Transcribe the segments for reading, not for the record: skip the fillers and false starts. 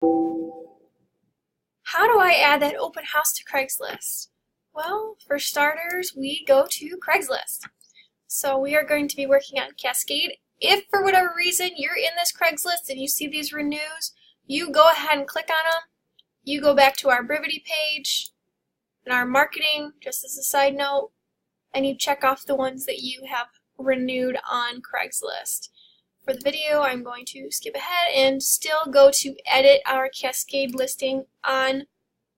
How do I add that open house to Craigslist? Well, for starters, we go to Craigslist. So we are going to be working on Cascade. If for whatever reason you're in this Craigslist and you see these renews, you go ahead and click on them. You go back to our Brevity page and our marketing, just as a side note, and you check off the ones that you have renewed on Craigslist. For the video, I'm going to skip ahead and still go to edit our Cascade listing on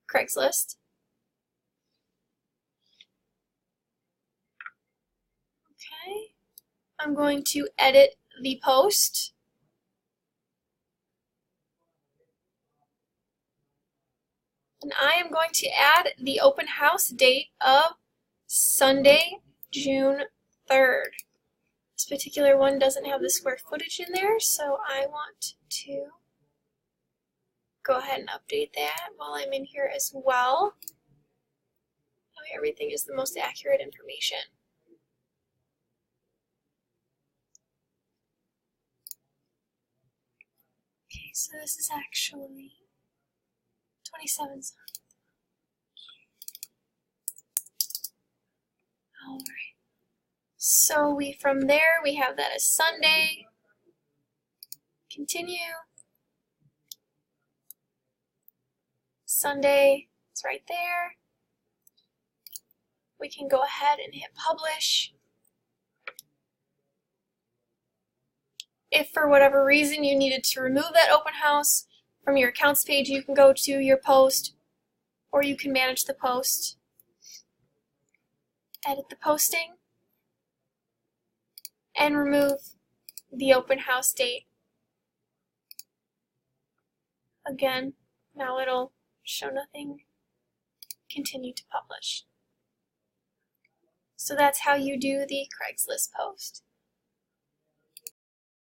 Craigslist. Okay, I'm going to edit the post. And I am going to add the open house date of Sunday, June 3rd. This particular one doesn't have the square footage in there, so I want to go ahead and update that while I'm in here as well. That way everything is the most accurate information. Okay, so this is actually 27 cents. Alright. So from there we have that as Sunday. Continue. Sunday, it's right there. We can go ahead and hit publish. If for whatever reason you needed to remove that open house from your accounts page, you can go to your post, or you can manage the post. Edit the posting and remove the open house date. Again, now it'll show nothing. Continue to publish. So that's how you do the Craigslist post.